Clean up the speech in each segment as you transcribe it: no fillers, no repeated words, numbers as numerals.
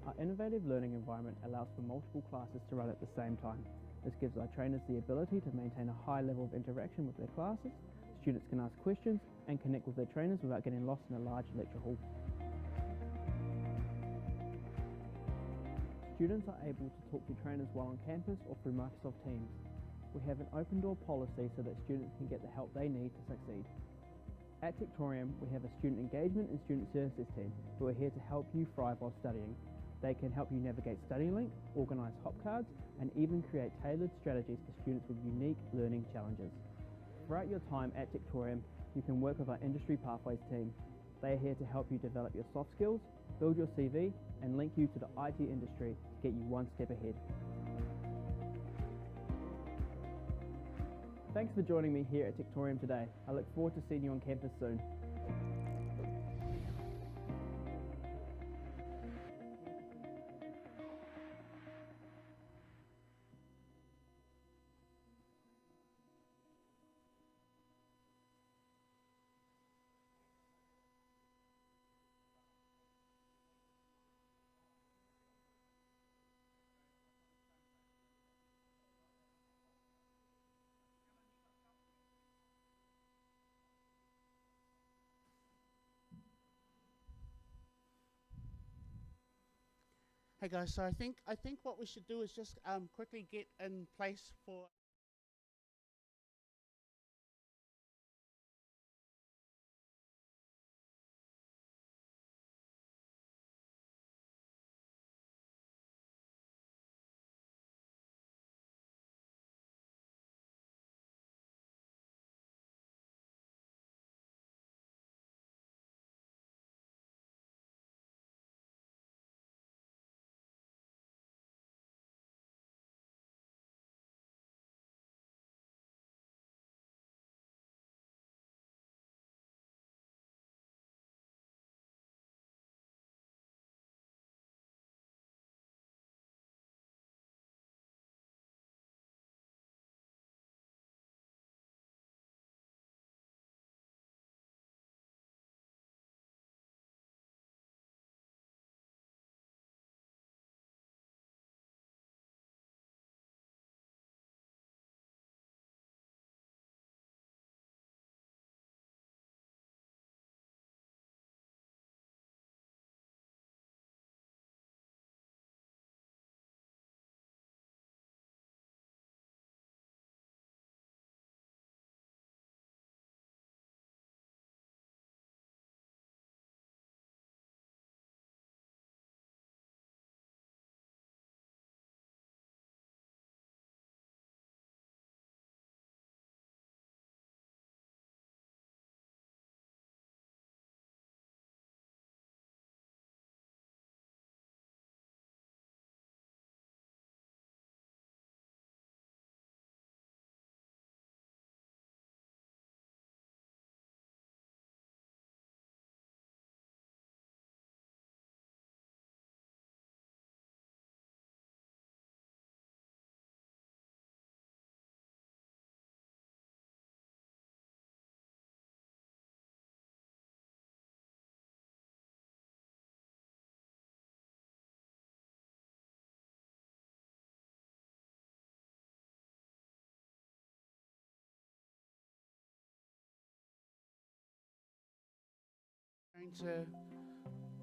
Our innovative learning environment allows for multiple classes to run at the same time. This gives our trainers the ability to maintain a high level of interaction with their classes. Students can ask questions and connect with their trainers without getting lost in a large lecture hall. Students are able to talk to trainers while on campus or through Microsoft Teams. We have an open door policy so that students can get the help they need to succeed. At Techtorium, we have a student engagement and student services team who are here to help you thrive while studying. They can help you navigate StudyLink, organise hop cards, and even create tailored strategies for students with unique learning challenges. Throughout your time at Techtorium, you can work with our Industry Pathways team. They are here to help you develop your soft skills, build your CV, and link you to the IT industry to get you one step ahead. Thanks for joining me here at Techtorium today. I look forward to seeing you on campus soon. Hey guys, so I think what we should do is just quickly get in place for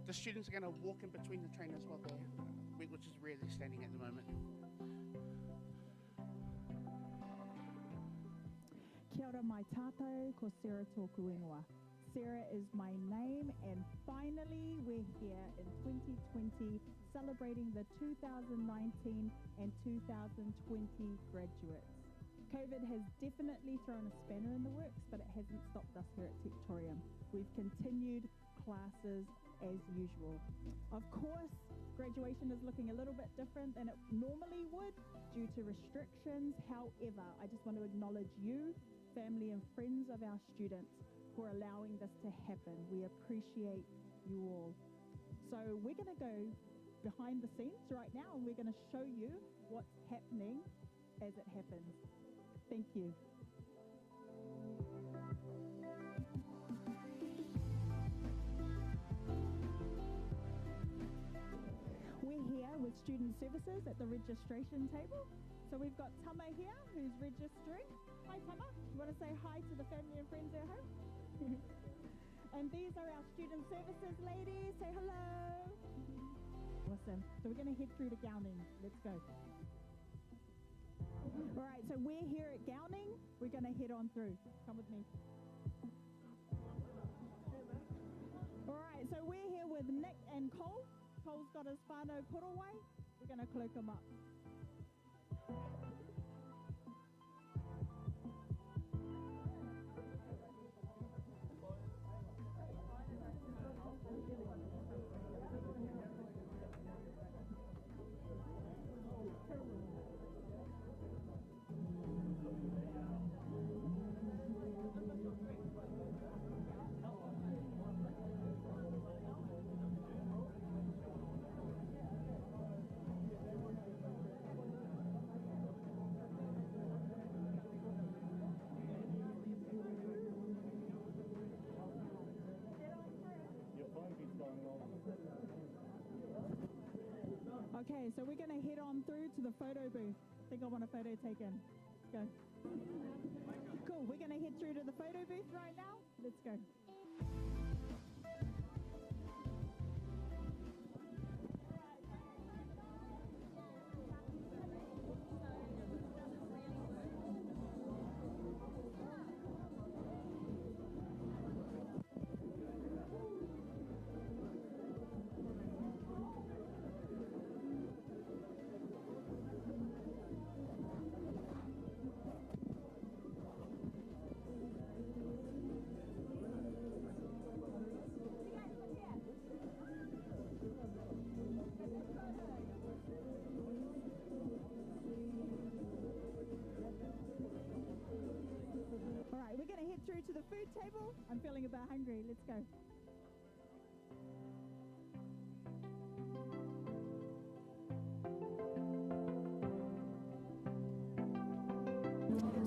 the students are going to walk in between the trainers while they're, which is where they're standing at the moment. Kia ora mai tātou, ko Sarah tōku ingoa. Sarah is my name, and finally we're here in 2020 celebrating the 2019 and 2020 graduates. COVID has definitely thrown a spanner in the works, but it hasn't stopped us here at Techtorium. We've continued classes as usual. Of course, graduation is looking a little bit different than it normally would due to restrictions. However, I just want to acknowledge you, family and friends of our students, for allowing this to happen. We appreciate you all. So we're going to go behind the scenes right now, and we're going to show you what's happening as it happens. Thank you. We're student services at the registration table. So we've got Tama here who's registering. Hi Tama, you want to say hi to the family and friends at home? And these are our student services ladies. Say hello. Awesome. So we're going to head through to Gowning. Let's go. All right, so we're here at Gowning. We're going to head on through. Come with me. All right, so we're here with Nick and Cole. Cole's got his whānau korowai. We're going to cloak him up. Okay, so we're going to head on through to the photo booth. I think I want a photo taken. Let's go. Cool, we're going to head through to the photo booth right now. Let's go. We're going to head through to the food table. I'm feeling a bit hungry. Let's go.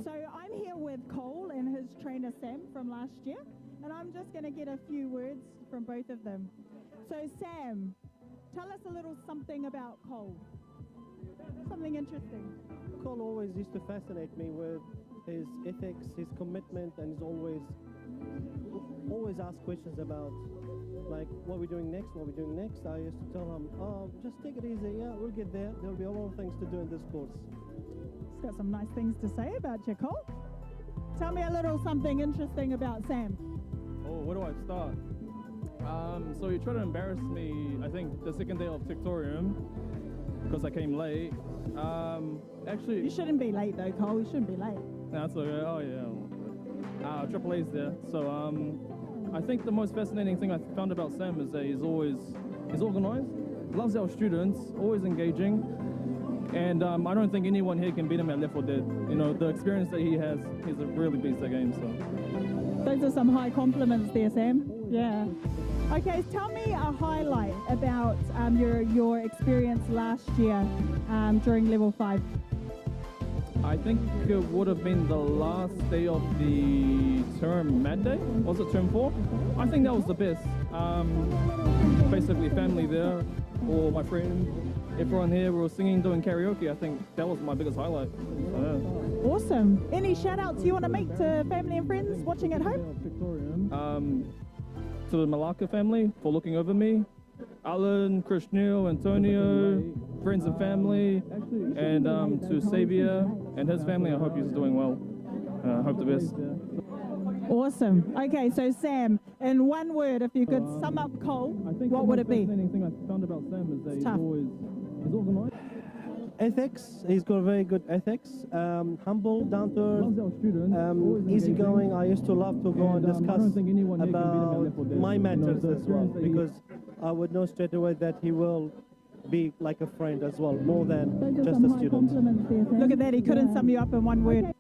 So I'm here with Cole and his trainer Sam from last year, and I'm just going to get a few words from both of them. So Sam, tell us a little something about Cole. Something interesting. Cole always used to fascinate me with his ethics, his commitment, and he's always ask questions about like what we're doing next. I used to tell him, oh, just take it easy, yeah, we'll get there. There'll be a lot of things to do in this course. He's got some nice things to say about you, Cole. Tell me a little something interesting about Sam. Oh, where do I start? So you tried to embarrass me, I think, the second day of Techtorium, because I came late. Actually... You shouldn't be late though, Cole, you shouldn't be late. That's okay. Oh yeah. Triple A's there. So I think the most fascinating thing I found about Sam is that he's organized, loves our students, always engaging, and I don't think anyone here can beat him at Left 4 Dead. You know, the experience that he has, he's a really beast at game. So those are some high compliments there, Sam. Yeah. Okay, tell me a highlight about your experience last year during Level 5. I think it would have been the last day of the term Mad Day. Was it term 4? I think that was the best. Basically family there, all my friends, everyone here, we were singing, doing karaoke. I think that was my biggest highlight. Awesome. Any shout outs you want to make to family and friends watching at home? To the Malacca family for looking over me. Alan, Krishnil, Antonio, friends and family, and to Xavier and his family. I hope he's doing well. Hope the best. Awesome. Okay, so Sam, in one word, if you could sum up Cole, what would it be? The fascinating thing I found about Sam is that he's organized. Ethics, he's got very good ethics. Humble, down to earth, easygoing. I used to love to go and discuss about my matters as well, because I would know straight away that he will be like a friend as well, more than just a student. Look at that, he couldn't sum you up in one word.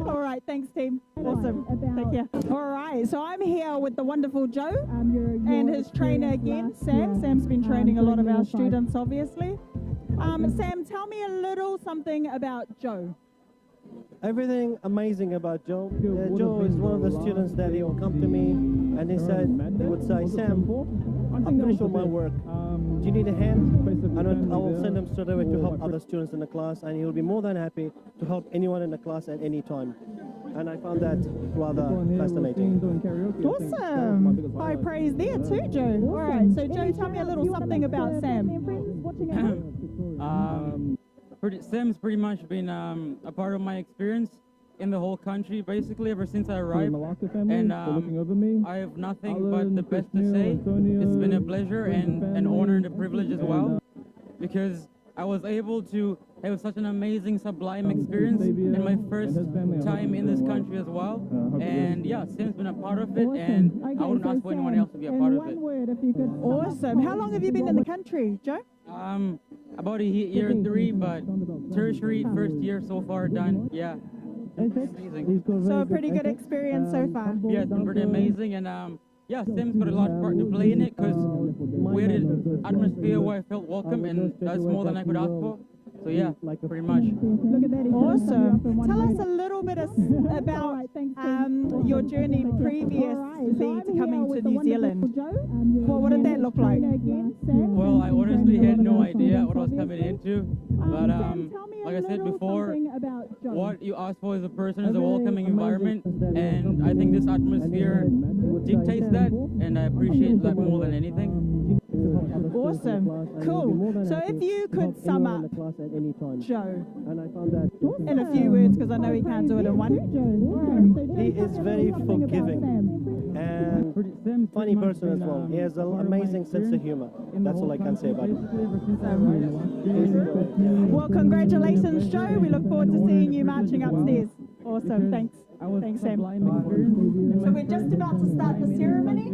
All right, thanks team. Awesome. Thank you. All right, so I'm here with the wonderful Joe and his trainer again, Sam. Sam's been training a lot of our students, obviously. Sam, tell me a little something about Joe. Everything amazing about Joe. Joe is one of the students that he will come to me and he would say, Sam, I'm finished with my work. Do you need a hand? and I will send him straight away to help other students in the class, and he will be more than happy to help anyone in the class at any time. And I found that rather fascinating. Awesome. High praise there too, Joe. All right, so Joe, tell me a little something about Sam. Sam's pretty much been a part of my experience in the whole country, basically, ever since I arrived. And I have nothing but the best to say. It's been a pleasure and an honor and a privilege as well, because I was able to have such an amazing, sublime experience in my first time in this country as well. And yeah, Sam's been a part of it, and I wouldn't ask for anyone else to be a part of it. Awesome. How long have you been in the country, Joe? About a year and 3, but tertiary first year so far done. Yeah. Amazing. So a pretty good experience so far. Yeah, it's been pretty amazing, and yeah, Sam's got a large part to play in it, because we had an atmosphere where I felt welcome, and that's more than I could ask for. So yeah, pretty much. Awesome. Tell us a little bit about your journey previously to coming to New Zealand. What did that look like? Well, I honestly had no idea what I was coming into, but like I said before, what you ask for as a person is a welcoming environment, and I think this atmosphere dictates that, and I appreciate that more than anything. Awesome. Cool. So if you could sum up Joe in a few words, because I know he can't do it in one. He is very forgiving and funny person as well. He has an amazing sense of humor. That's all I can say about him. Well, congratulations, Joe. We look forward to seeing you marching upstairs. Awesome. Thanks. Thanks, Sam. So we're just about to start the ceremony.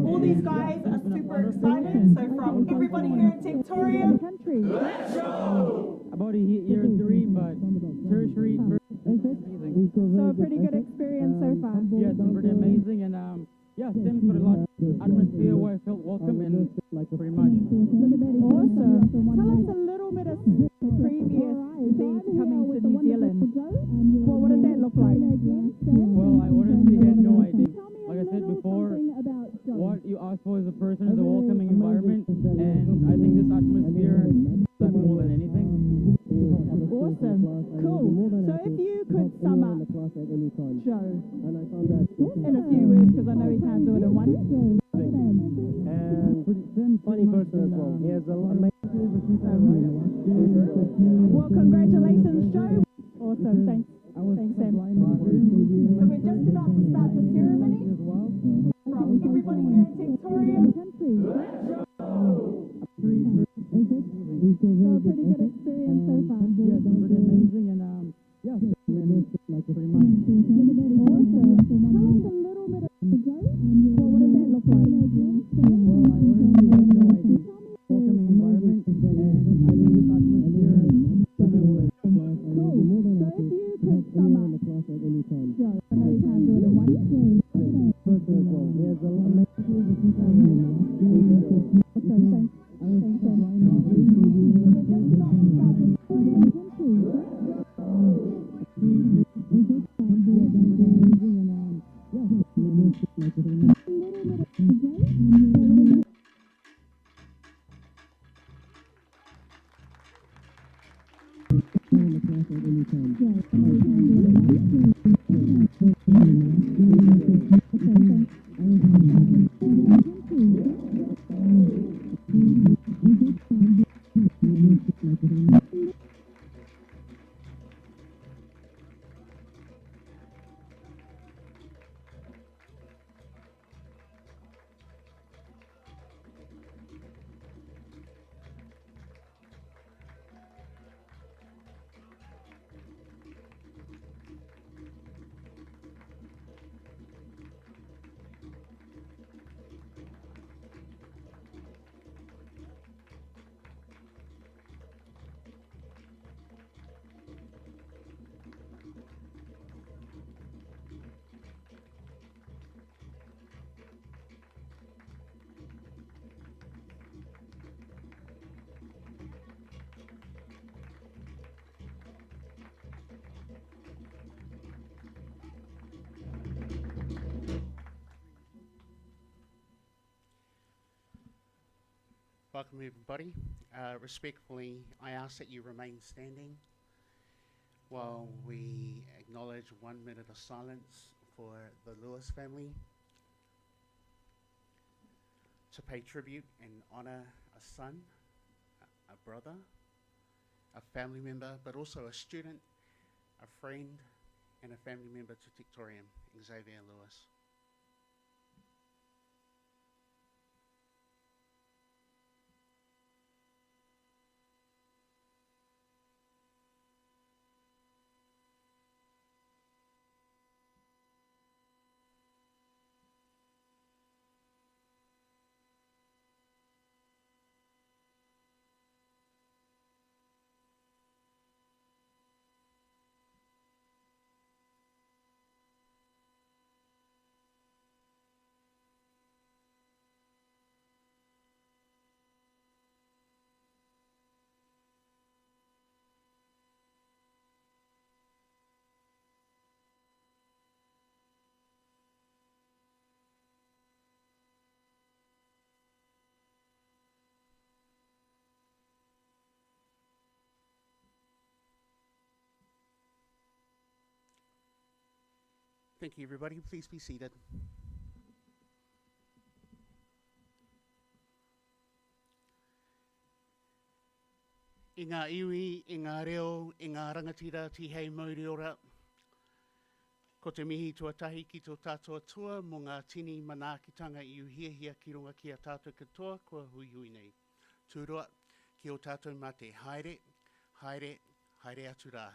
All these guys are super excited. So from everybody here at Techtorium, let's go! About a year and 3, but tertiary first. So a pretty good experience so far. Yeah, it's been pretty amazing, and yeah, Sam's got a large atmosphere where I felt welcome, and pretty much. Awesome. Tell us a little bit of previously to coming to New Zealand. What did that look like? Well, I honestly had no idea. Like I said before, what you ask for as a person is a welcoming environment, and I think this atmosphere is that more than anything. Awesome. Cool. So if you could sum up Joe in a few words, because I know he can't do it in one. And funny person as well. He has an amazing. Well, congratulations, Joe. Awesome. Thanks. Thanks, Sam. So we're just about to start the ceremony. From everybody here at Techtorium, let's go! So a pretty good experience so far. Yeah, it's been pretty amazing, and yeah, pretty much. Awesome. Tell us a little bit of Joe. What did that look like? Well, I honestly had no idea. Welcoming environment, and I think this atmosphere is that more than Cool. So if you could sum up Joe, I know he can't do it in one. Person as well. He has an amazing. Awesome. Thanks. Thanks, Sam. So we're just about to start the Welcome everybody. Respectfully, I ask that you remain standing while we acknowledge 1 minute of silence for the Lewis family to pay tribute and honour a son, a brother, a family member, but also a student, a friend, and a family member to Techtorium, Xavier Lewis. Thank you, everybody. Please be seated. I ngā iwi, i ngā reo, i ngā rangatira tihei mauri ora. Ko te mihi tuatahi ki tō tātou atua mō ngā tini manaakitanga i uhiahia ki runga ki a tātou katoa, kua hui hui nei. Tūroa, ki o tātou mā te haere, haere, haere atu rā.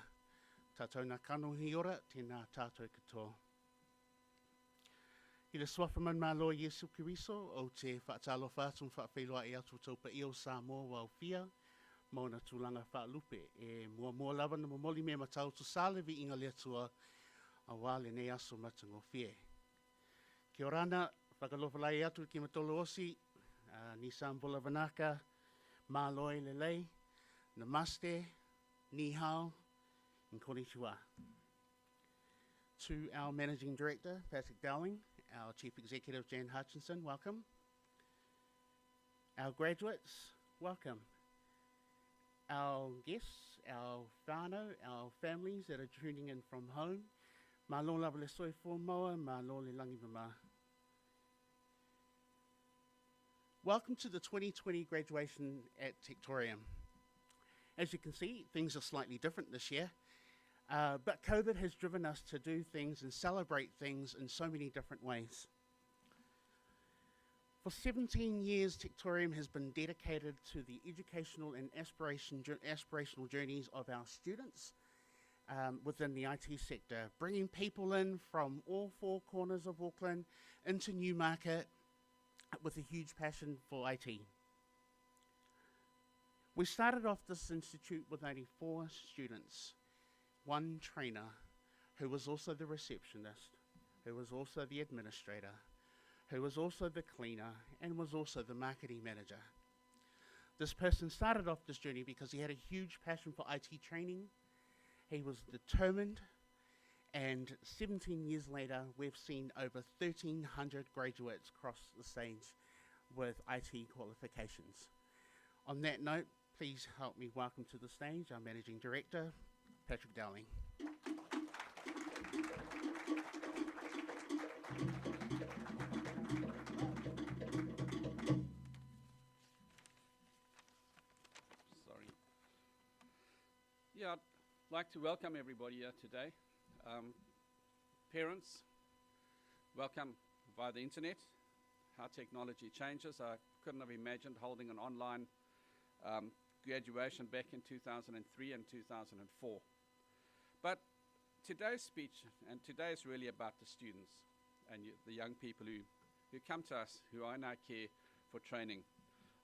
Tātou nā kanohi ora, tēnā tātou katoa. I le swafaman mā loa Yesu Kiriso o te whaatalo whātung whaawhiloa e atu taupa i o Samoa wau whia, mō na tūlanga whaalupe e mua lawa na momoli me matau tu sālevi inga lea tua a wāle nei aso matango whie. Kia orana, whakalofalai atu ki matolo osi, ni Sambola Vanaka, mā loi le lei, namaste, ni hao, and konnichiwa. To our Managing Director, Patrick Dowling, our Chief Executive, Jan Hutchinson, welcome. Our graduates, welcome. Our guests, our whānau, our families that are tuning in from home, mā lō lawa le soi fō maua, mā lō le langi mama. Welcome to the 2020 graduation at Techtorium. As you can see, things are slightly different this year. But COVID has driven us to do things and celebrate things in so many different ways. For 17 years, Techtorium has been dedicated to the educational and aspirational journeys of our students within the IT sector, bringing people in from all four corners of Auckland into Newmarket with a huge passion for IT. We started off this institute with only 4 students. 1 trainer, who was also the receptionist, who was also the administrator, who was also the cleaner, and was also the marketing manager. This person started off this journey because he had a huge passion for IT training. He was determined, and 17 years later, we've seen over 1,300 graduates cross the stage with IT qualifications. On that note, please help me welcome to the stage our Managing Director, Patrick Dowling. Sorry. Yeah, I'd like to welcome everybody here today. Parents, welcome via the internet. How technology changes. I couldn't have imagined holding an online graduation back in 2003 and 2004. But today's speech and today is really about the students and the young people who come to us, who I now care for training.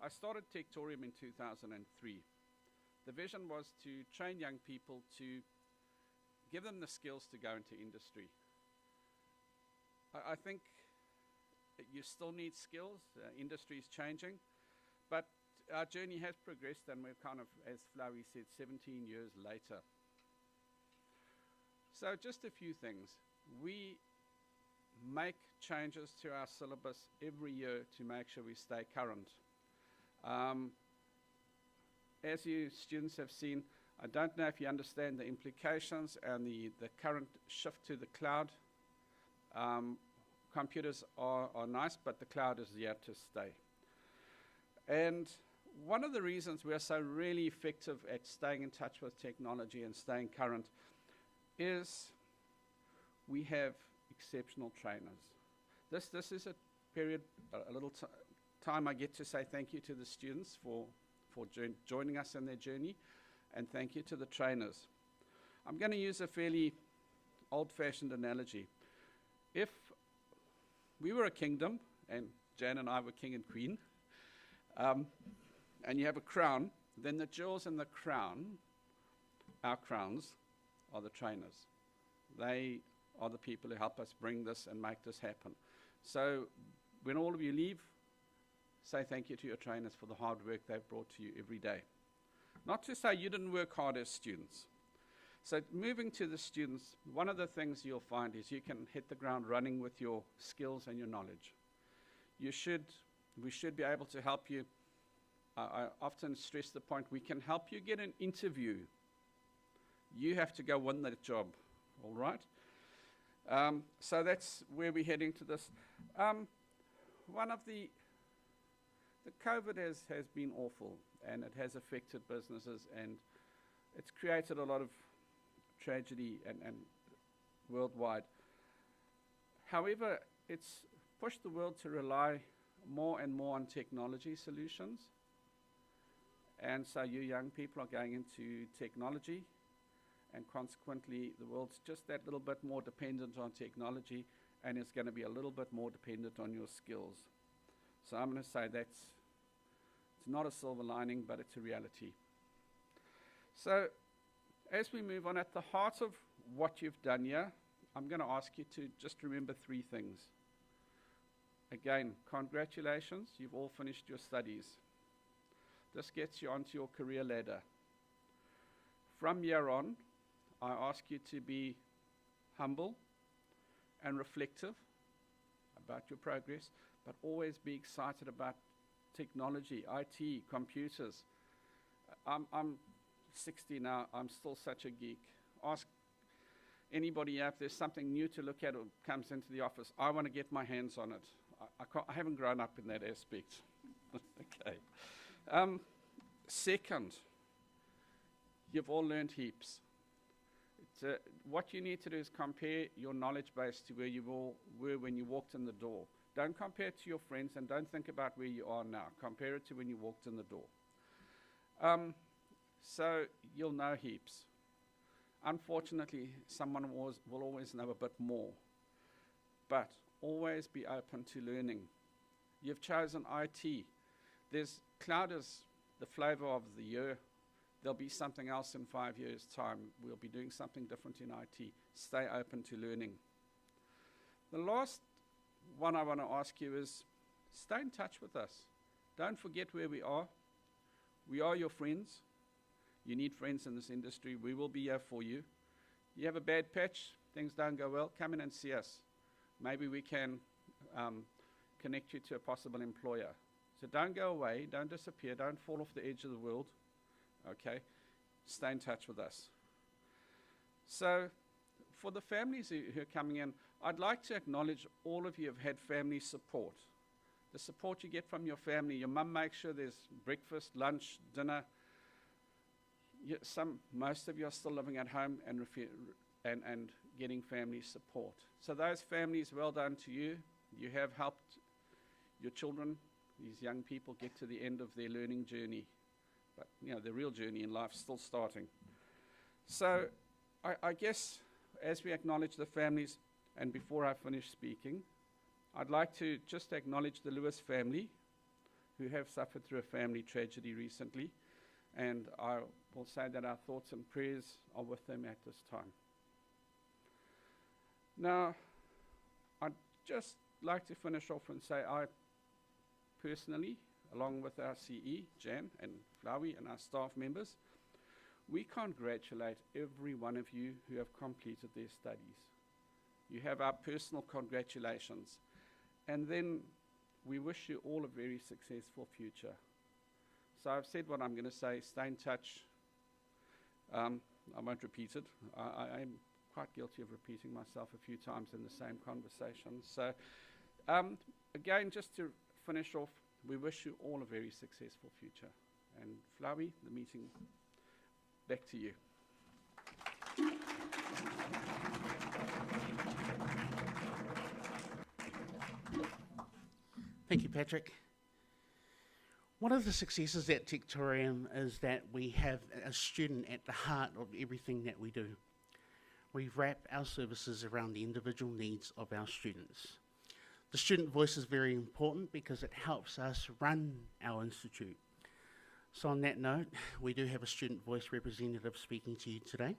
I started Techtorium in 2003. The vision was to train young people, to give them the skills to go into industry. I think you still need skills. Industry is changing, but our journey has progressed, and we're kind of, as Flowey said, 17 years later. So just a few things. We make changes to our syllabus every year to make sure we stay current. As you students have seen, I don't know if you understand the implications and the current shift to the cloud. Computers are nice, but the cloud is here to stay. And one of the reasons we are so really effective at staying in touch with technology and staying current is we have exceptional trainers. This is a period, a little time I get to say thank you to the students for joining us in their journey, and thank you to the trainers. I'm going to use a fairly old-fashioned analogy. If we were a kingdom, and Jan and I were king and queen, and you have a crown, then the jewels in the crown, our crowns, are the trainers. They are the people who help us bring this and make this happen. So when all of you leave, say thank you to your trainers for the hard work they've brought to you every day. Not to say you didn't work hard as students. So moving to the students, one of the things you'll find is you can hit the ground running with your skills and your knowledge. We should be able to help you. I often stress the point, we can help you get an interview. You have to go win that job, all right? So that's where we're heading to this. The COVID has been awful, and it has affected businesses, and it's created a lot of tragedy and worldwide. However, it's pushed the world to rely more and more on technology solutions. And so you young people are going into technology, and consequently the world's just that little bit more dependent on technology, and it's going to be a little bit more dependent on your skills. So I'm going to say it's not a silver lining, but it's a reality. So as we move on, at the heart of what you've done here, I'm going to ask you to just remember three things. Again, congratulations, you've all finished your studies. This gets you onto your career ladder. From here on, I ask you to be humble and reflective about your progress, but always be excited about technology, IT, computers. I'm 60 now, I'm still such a geek. Ask anybody if there's something new to look at or comes into the office. I want to get my hands on it. I haven't grown up in that aspect. Okay. Second, you've all learned heaps. What you need to do is compare your knowledge base to where you were when you walked in the door. Don't compare it to your friends, and don't think about where you are now. Compare it to when you walked in the door. So you'll know heaps. Unfortunately, someone will always know a bit more. But always be open to learning. You've chosen IT. Cloud is the flavor of the year. There'll be something else in 5 years' time. We'll be doing something different in IT. Stay open to learning. The last one I want to ask you is, stay in touch with us. Don't forget where we are. We are your friends. You need friends in this industry. We will be here for you. You have a bad patch, things don't go well, come in and see us. Maybe we can connect you to a possible employer. So don't go away, don't disappear, don't fall off the edge of the world. Okay? Stay in touch with us. So for the families who are coming in, I'd like to acknowledge all of you have had family support. The support you get from your family. Your mum makes sure there's breakfast, lunch, dinner. Most of you are still living at home and getting family support. So those families, well done to you. You have helped your children, these young people, get to the end of their learning journey. But, the real journey in life is still starting. So I guess as we acknowledge the families, and before I finish speaking, I'd like to just acknowledge the Lewis family, who have suffered through a family tragedy recently. And I will say that our thoughts and prayers are with them at this time. Now, I'd just like to finish off and say I personally, along with our CE, Jan and Flowey, and our staff members, we congratulate every one of you who have completed their studies. You have our personal congratulations. And then we wish you all a very successful future. So I've said what I'm going to say. Stay in touch. I won't repeat it. I'm quite guilty of repeating myself a few times in the same conversation. So again, just to finish off, we wish you all a very successful future. And Flowey, the meeting, back to you. Thank you, Patrick. One of the successes at Techtorium is that we have a student at the heart of everything that we do. We wrap our services around the individual needs of our students. The student voice is very important because it helps us run our institute. So on that note, we do have a student voice representative speaking to you today.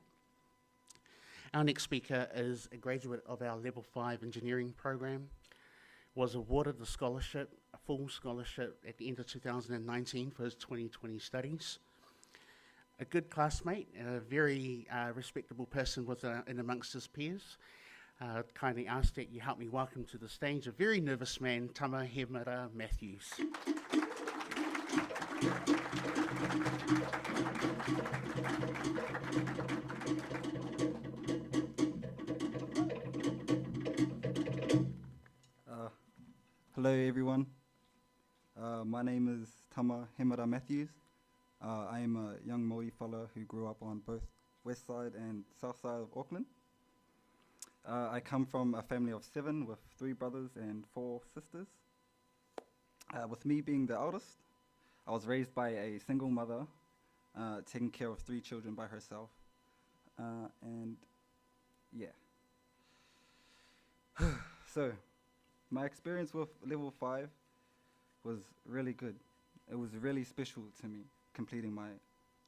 Our next speaker is a graduate of our Level 5 engineering program, was awarded the scholarship, a full scholarship at the end of 2019 for his 2020 studies. A good classmate and a very respectable person in amongst his peers. Kindly ask that you help me welcome to the stage a very nervous man, Tama Hemara Matthews. Hello everyone, my name is Tama Hemara Matthews. I am a young Māori fella who grew up on both west side and south side of Auckland. I come from a family of 7 with 3 brothers and 4 sisters. With me being the eldest, I was raised by a single mother, taking care of 3 children by herself. And yeah. So, my experience with Level 5 was really good. It was really special to me, completing my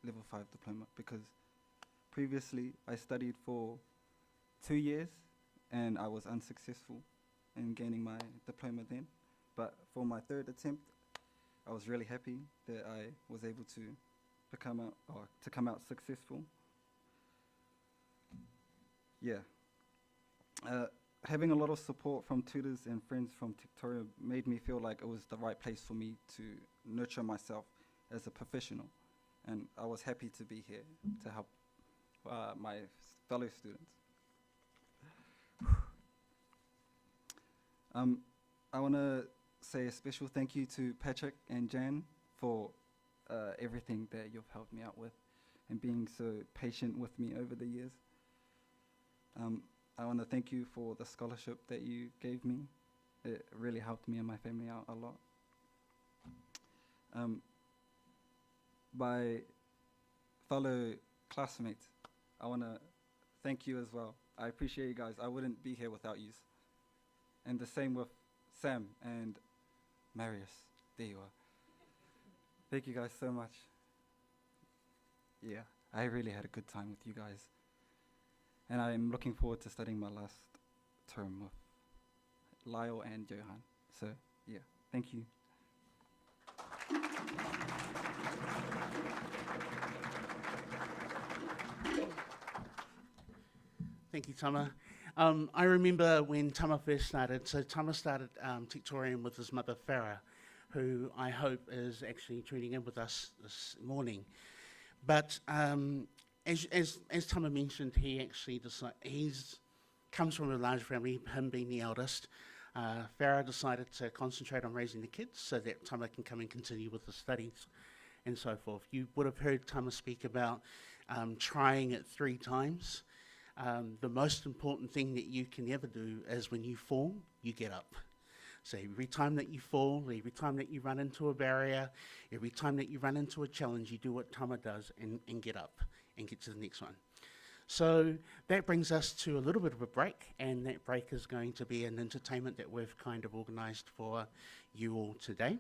Level 5 diploma, because previously I studied for 2 years and I was unsuccessful in gaining my diploma then. But for my 3rd attempt, I was really happy that I was able to come out successful. Yeah. Having a lot of support from tutors and friends from Techtorium made me feel like it was the right place for me to nurture myself as a professional. And I was happy to be here to help my fellow students. I want to say a special thank you to Patrick and Jan for everything that you've helped me out with and being so patient with me over the years. I want to thank you for the scholarship that you gave me. It really helped me and my family out a lot. My fellow classmates, I want to thank you as well. I appreciate you guys. I wouldn't be here without you. And the same with Sam and Marius. There you are. Thank you guys so much. Yeah, I really had a good time with you guys. And I'm looking forward to studying my last term with Lyle and Johan. So, yeah, thank you. Thank you, Tama. I remember when Tama first started. So Tama started Techtorium with his mother, Farah, who I hope is actually tuning in with us this morning. But as Tama mentioned, he actually comes from a large family, him being the eldest. Farah decided to concentrate on raising the kids so that Tama can come and continue with the studies and so forth. You would have heard Tama speak about trying it 3 times. The most important thing that you can ever do is when you fall, you get up. So every time that you fall, every time that you run into a barrier, every time that you run into a challenge, you do what Tama does and get up and get to the next one. So that brings us to a little bit of a break, and that break is going to be an entertainment that we've kind of organised for you all today.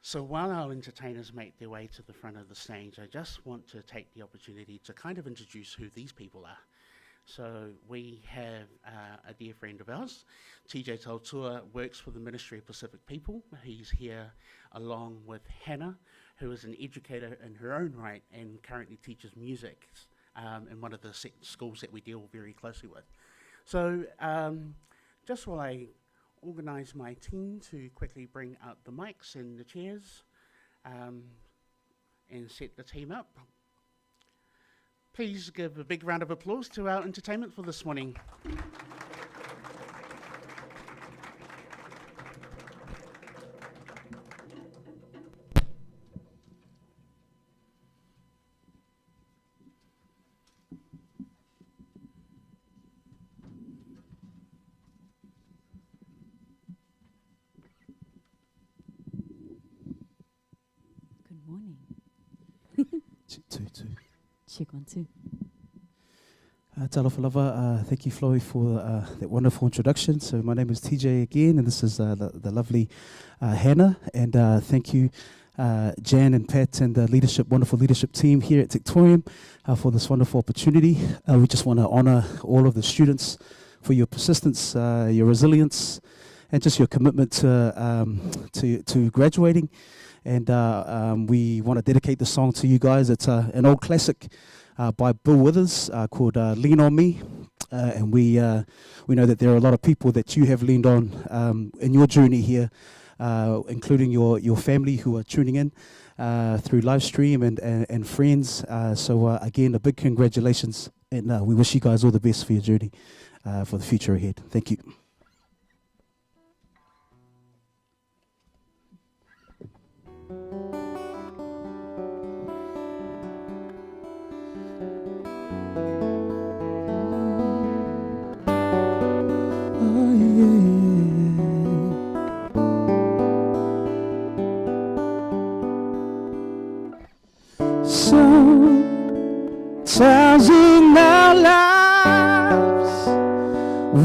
So while our entertainers make their way to the front of the stage, I just want to take the opportunity to kind of introduce who these people are. So we have a dear friend of ours, TJ Tautua, works for the Ministry of Pacific People. He's here along with Hannah, who is an educator in her own right and currently teaches music in one of the schools that we deal very closely with. So just while I organise my team to quickly bring up the mics and the chairs, and set the team up. Please give a big round of applause to our entertainment for this morning. Good morning. Two. Check 1 2. Talofa lava, thank you, Chloe, for that wonderful introduction. So my name is TJ again, and this is the lovely Hannah. And thank you, Jan and Pat and the wonderful leadership team here at Techtorium for this wonderful opportunity. We just want to honour all of the students for your persistence, your resilience, and just your commitment to graduating. And we want to dedicate the song to you guys. It's an old classic by Bill Withers called Lean On Me. And we know that there are a lot of people that you have leaned on in your journey here, including your family who are tuning in through live stream and friends. So again, a big congratulations, and we wish you guys all the best for your journey for the future ahead. Thank you. Sometimes in our lives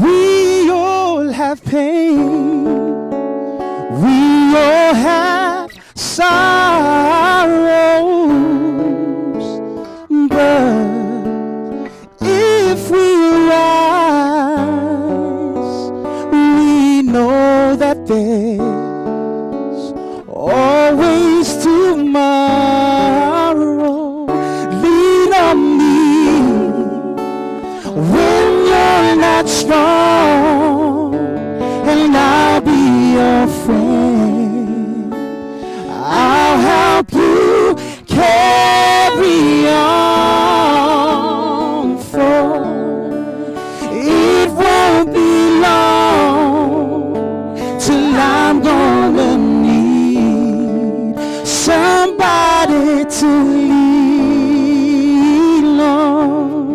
we all have pain, we all have sorrows, but if we rise, we know that there's always tomorrow. Lean on me when you're not strong, and I'll be your friend. I'll help you carry on, for it won't be long till I'm gonna need somebody to lean on.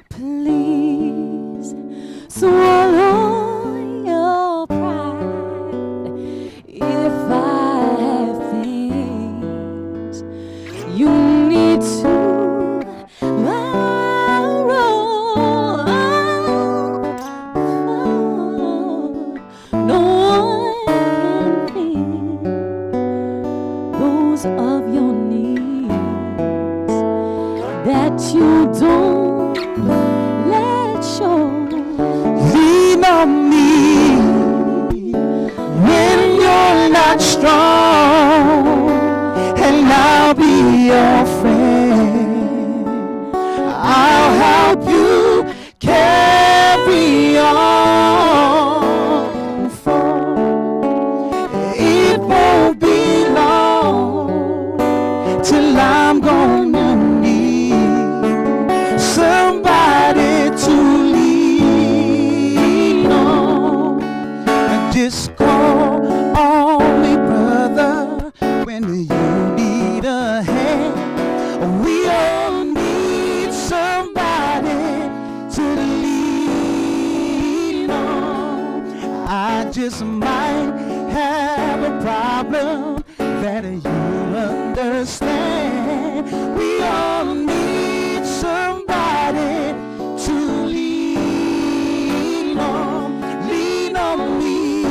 Please swallow your pride if I have things you need to borrow. No one can think those of your needs that you don't let show. Lean on me when you're not strong, and I'll be your friend. I'll help you carry on, for it won't be long till I'm gonna need somebody to lean on. Just call on me, brother, when you need a hand. We all need somebody to lean on. I just might have a problem that you understand. We all need somebody to lean on. Lean on me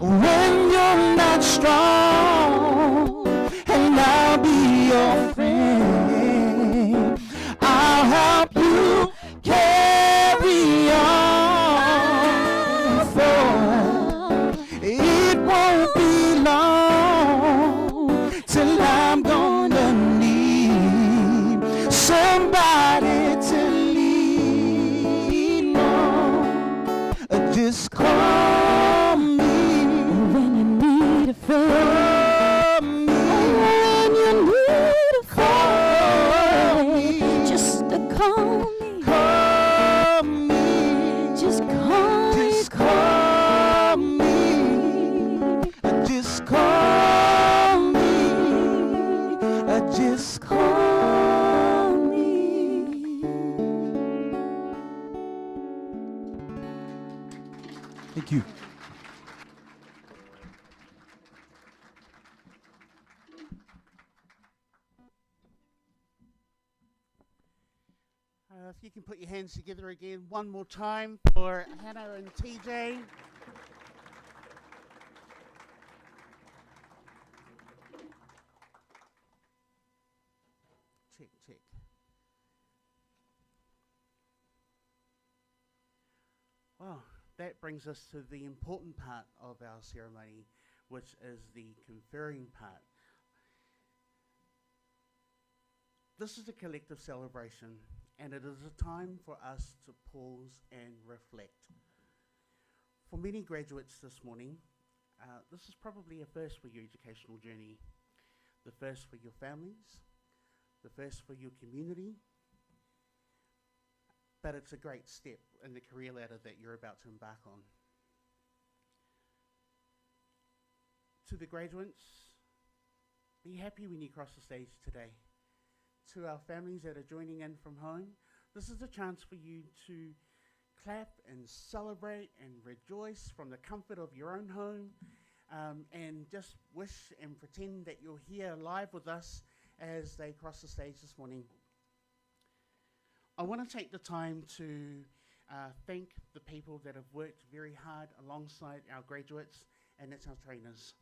when you're not strong, and I'll be your friend. I'll help you carry on, for it won't be long till somebody to lean on. Just call me when you need a friend. When you need a friend, just call me. Call me. Just call me. Just call me. Just call me. Just call me. Thank you. If you can put your hands together again one more time for Hannah and TJ. Check, check. Well, that brings us to the important part of our ceremony, which is the conferring part. This is a collective celebration, and it is a time for us to pause and reflect. For many graduates this morning, this is probably a first for your educational journey, the first for your families, the first for your community, but it's a great step in the career ladder that you're about to embark on. To the graduates, be happy when you cross the stage today. To our families that are joining in from home, this is a chance for you to clap and celebrate and rejoice from the comfort of your own home, and just wish and pretend that you're here live with us as they cross the stage this morning. I want to take the time to thank the people that have worked very hard alongside our graduates, and that's our trainers.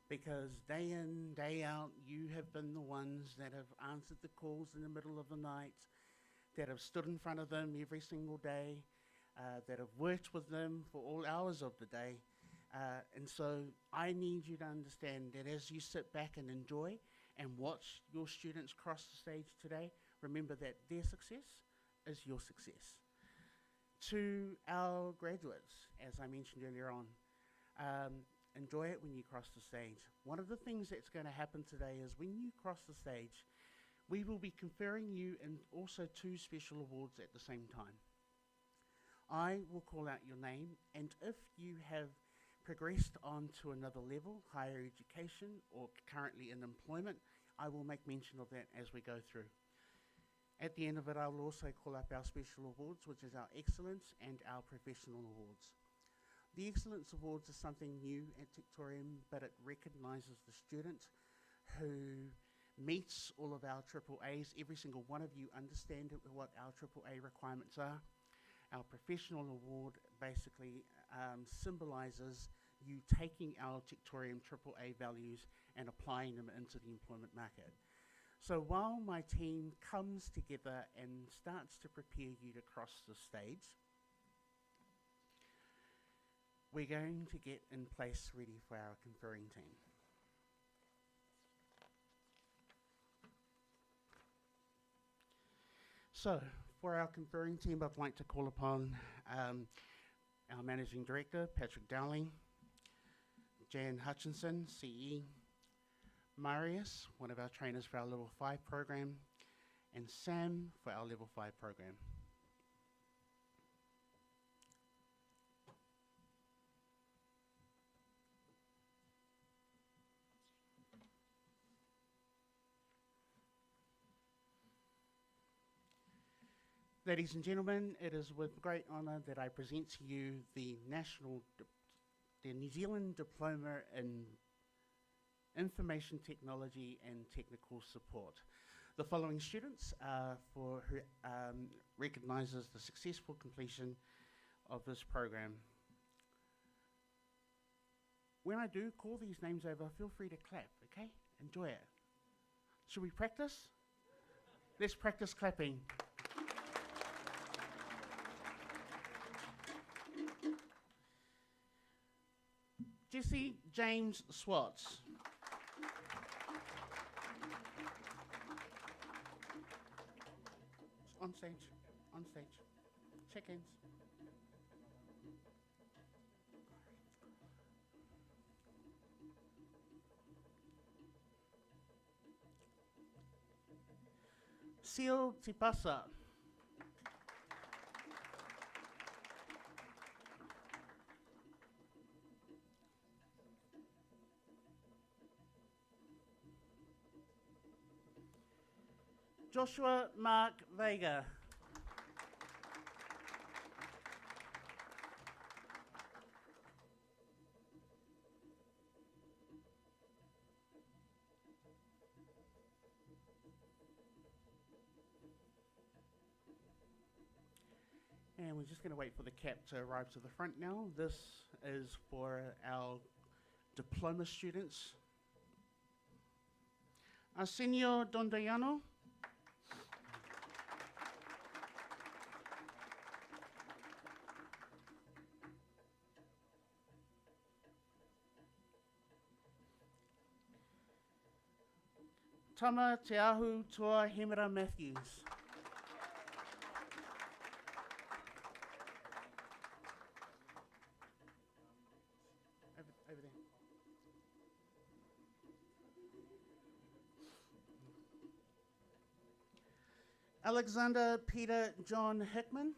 Because day in, day out, you have been the ones that have answered the calls in the middle of the night, that have stood in front of them every single day, that have worked with them for all hours of the day. And so I need you to understand that as you sit back and enjoy and watch your students cross the stage today, remember that their success is your success. To our graduates, as I mentioned earlier on, enjoy it when you cross the stage. One of the things that's going to happen today is when you cross the stage, we will be conferring you and also 2 special awards at the same time. I will call out your name, and if you have progressed on to another level, higher education, or currently in employment, I will make mention of that as we go through. At the end of it, I will also call up our special awards, which is our Excellence and our Professional Awards. The Excellence Awards is something new at Techtorium, but it recognises the student who meets all of our AAAs. Every single one of you understand what our AAA requirements are. Our Professional Award basically symbolises you taking our Techtorium AAA values and applying them into the employment market. So while my team comes together and starts to prepare you to cross the stage, we're going to get in place ready for our conferring team. So, for our conferring team, I'd like to call upon our Managing Director, Patrick Dowling, Jan Hutchinson, CE, Marius, one of our trainers for our Level 5 program, and Sam for our Level 5 program. Ladies and gentlemen, it is with great honour that I present to you the New Zealand Diploma in Information Technology and Technical Support. The following students recognises the successful completion of this program. When I do call these names over, feel free to clap, okay? Enjoy it. Should we practice? Let's practice clapping. Jesse James Swats. on stage, on stage. Check-ins. Seal Tipasa. Joshua Mark Vega. And we're just going to wait for the cap to arrive to the front now. This is for our diploma students. Arsenio Dondoyano. Tama Te Ahu Toa Hemera Matthews. Over there. Alexander Peter John Hickman.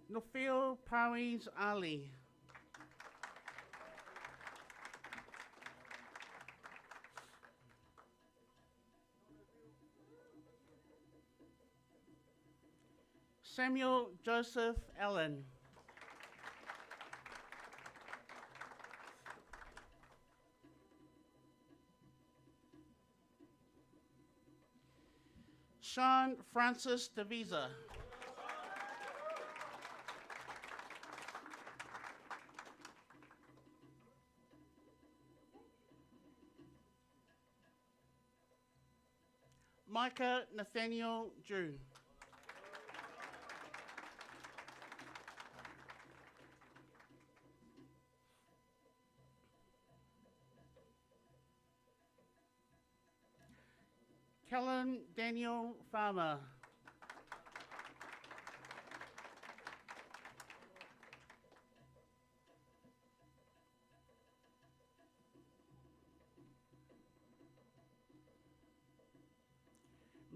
Nofil Paris Ali. Samuel Joseph Allen. Sean Francis Devisa. Micah Nathaniel Drew. Kellen Daniel Farmer.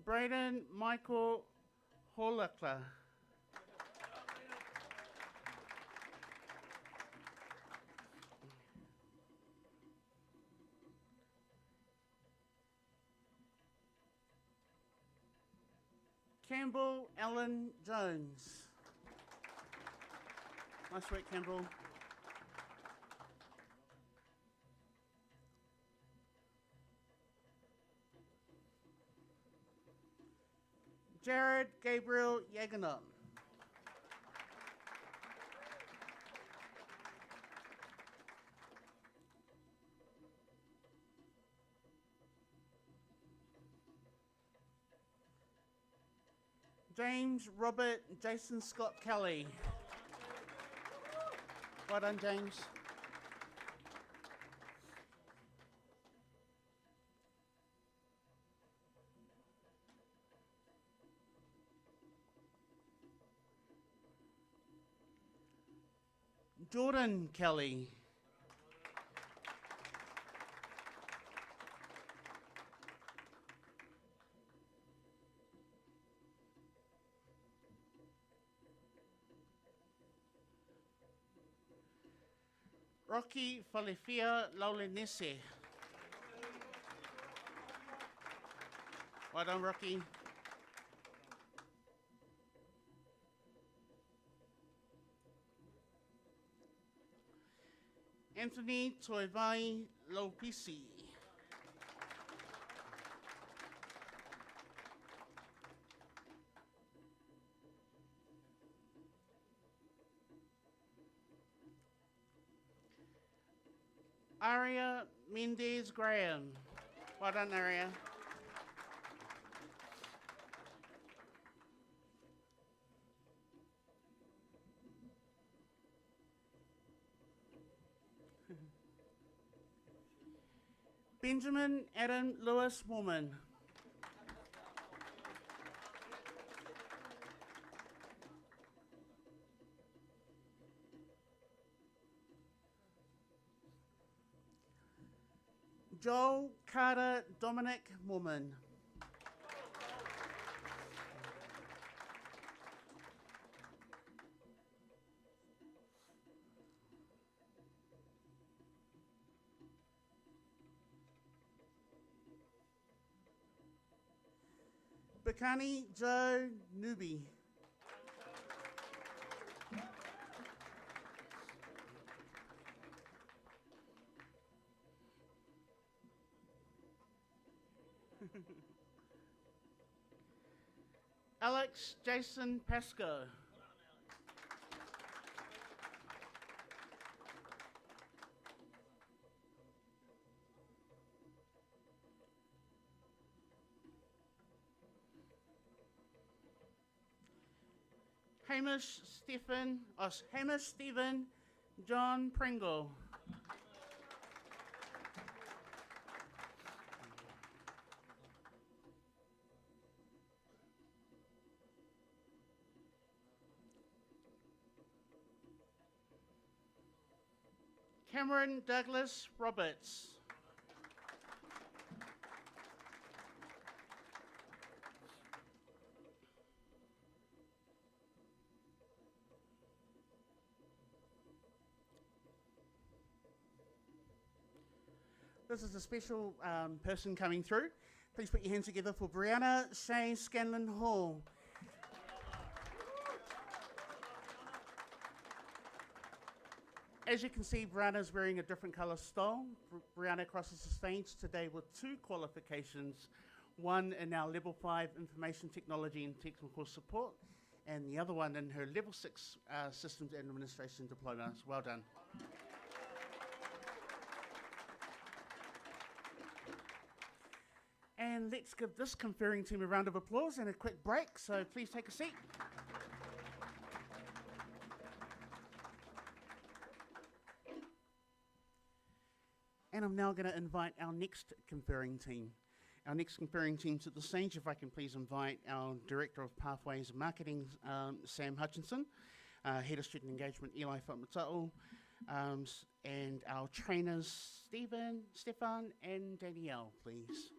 Braden Michael Holakla. Campbell Allen Jones. Nice work, Campbell. Jared Gabriel Yaganot. James Robert Jason Scott Kelly. Well done, James. Jordan Kelly. Rocky Falifia Laulenese. Well done, Rocky. Anthony Toivai Lopisi. Aria Mendez Graham. Well done, Aria. Benjamin Adam Lewis Mormon. Joel Carter Dominic Mormon. Bakani Joe Newby. Alex Jason Pasco. Hamish Stephen John Pringle. Cameron Douglas Roberts. This is a special person coming through. Please put your hands together for Brianna Shea Scanlon Hall. As you can see, Brianna's wearing a different colour stole. Brianna crosses the stage today with 2 qualifications, one in our Level 5 Information Technology and Technical Support, and the other one in her Level 6 Systems and Administration Diploma. So well done. And let's give this conferring team a round of applause and a quick break, so please take a seat. And I'm now going to invite our next conferring team. Our next conferring team to the stage, if I can please invite our Director of Pathways and Marketing, Sam Hutchinson, Head of Student Engagement, Eli Whamata'o, and our trainers, Stefan and Danielle, please.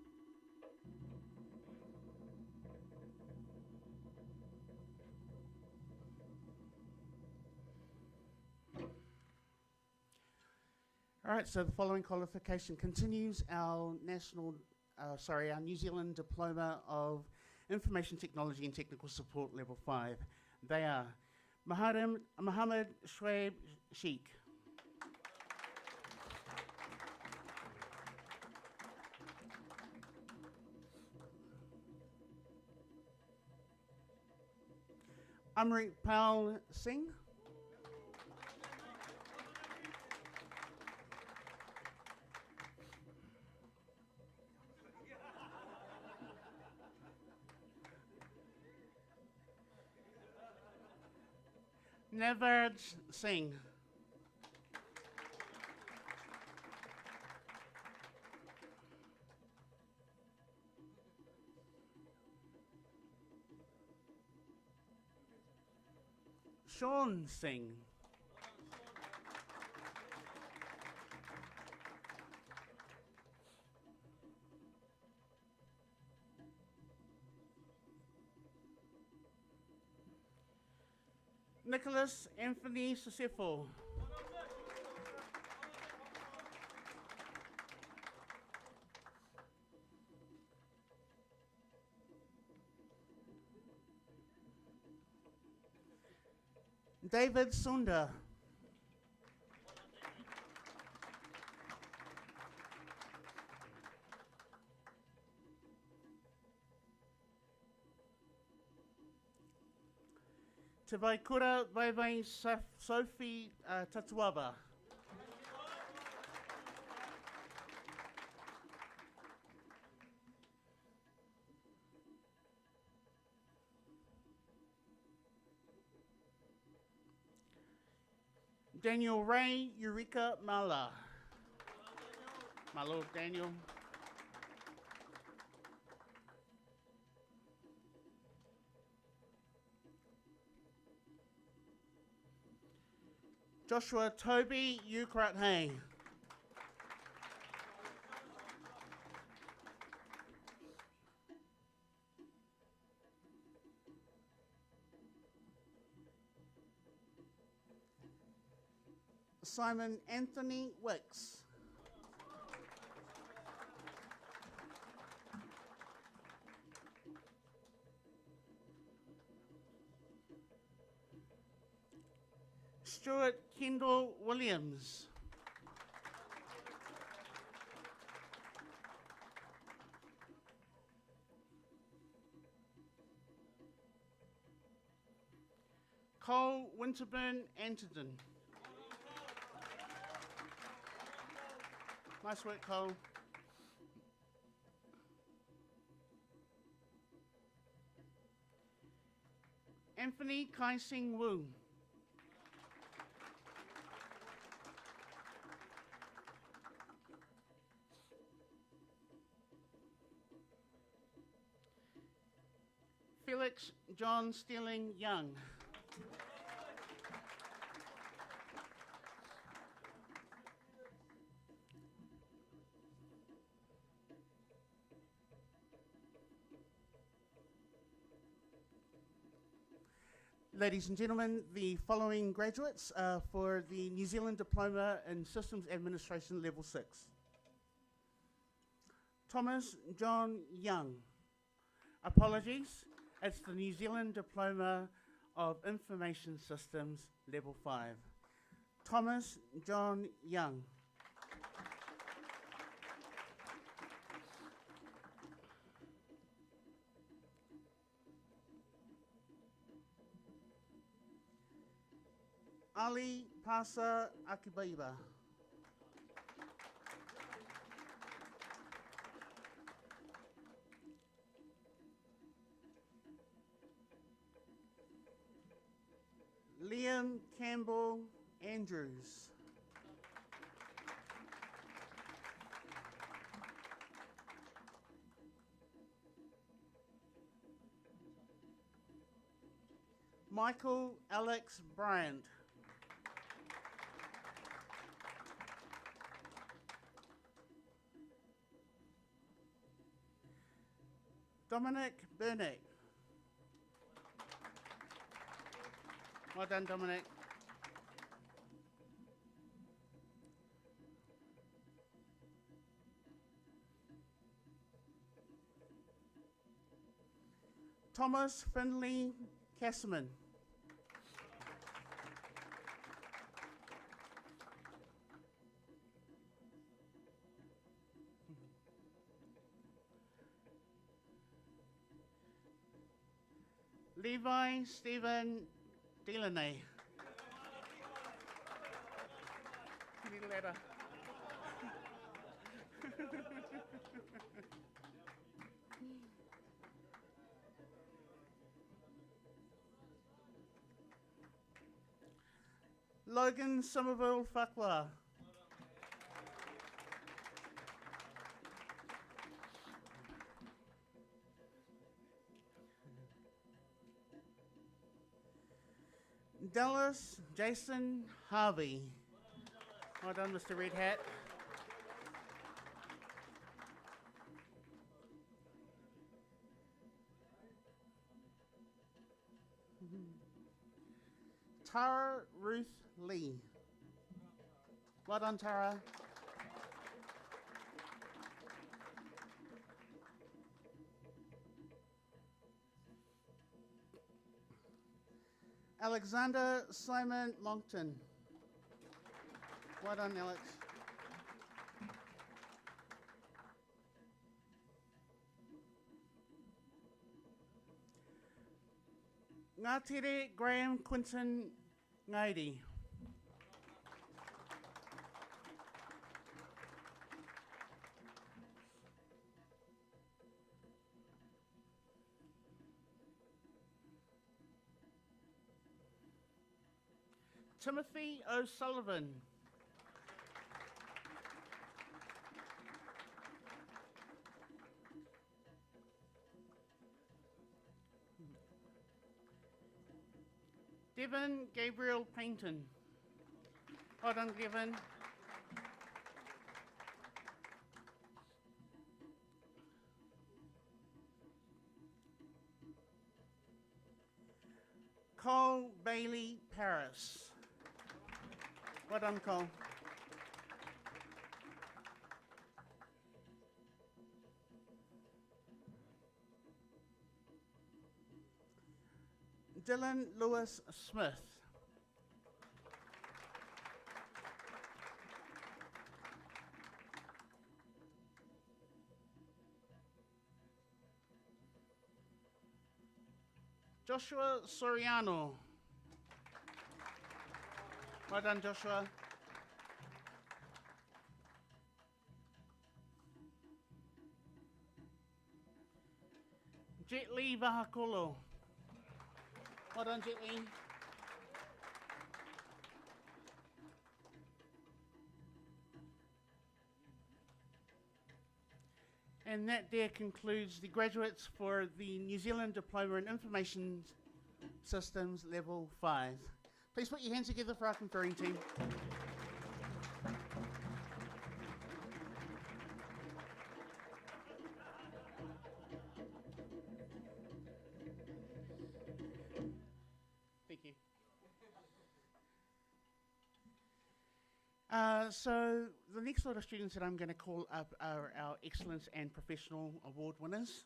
All right, so the following qualification continues our our New Zealand Diploma of Information Technology and Technical Support Level 5. They are Mohammed Shoaib Sheikh, Amrit Pal Singh, Navarj Singh, Sean Singh, Nicholas Anthony Sisefo, David Sunda, Te Waikura Vaivai Sophie Tatuaba, Daniel Ray Eureka Mala, my Lord Daniel. Joshua Toby Ukrat Hay. Simon Anthony Wicks. Stuart Kendall Williams. Cole Winterburn Anton. Nice work, Cole. Anthony Kai Sing Wu. Felix John Steeling Young. Ladies and gentlemen, the following graduates are for the New Zealand Diploma in Systems Administration Level 6. Thomas John Young. Apologies, it's the New Zealand Diploma of Information Systems Level 5. Thomas John Young. Ali Pasa Akibaiba. Liam Campbell Andrews. Michael Alex Bryant. Dominic Burnett. Well done, Dominic. Thomas Finley Cassaman. Levi Stephen Delaney. Give me the letter. Logan Somerville Fakwa. Dallas Jason Harvey. Well done, Mr. Red Hat. Tara Ruth Lee. Well done, Tara. Alexander Simon Moncton. Well done, Alex. Ngātere Graham Quinton Ngaidi. Timothy O'Sullivan. Devon Gabriel Paynton. Well done, Devon. Cole Bailey Paris. Well done, Cole. Dylan Lewis Smith. Joshua Soriano. Well done, Joshua. Jet Li Vahakolo. Well done, Jet Li. And that there concludes the graduates for the New Zealand Diploma in Information Systems Level 5. Please put your hands together for our conferring team. Thank you. So the next lot of students that I'm going to call up are our Excellence and Professional Award winners.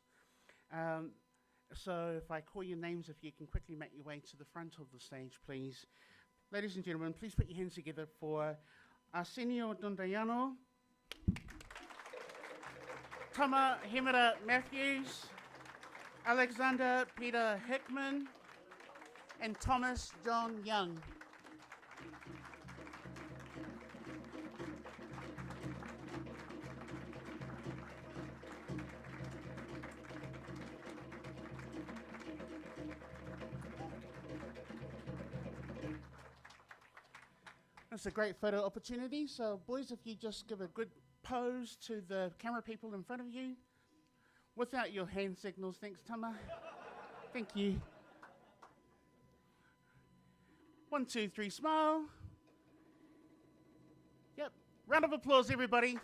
So if I call your names, if you can quickly make your way to the front of the stage, please. Ladies and gentlemen, please put your hands together for Arsenio Dondayano, Tama Hemera Matthews, Alexander Peter Hickman, and Thomas John Young. It's a great photo opportunity, so boys, if you just give a good pose to the camera people in front of you, without your hand signals. Thanks, Tama. Thank you. 1, 2, 3, smile. Yep, round of applause, everybody.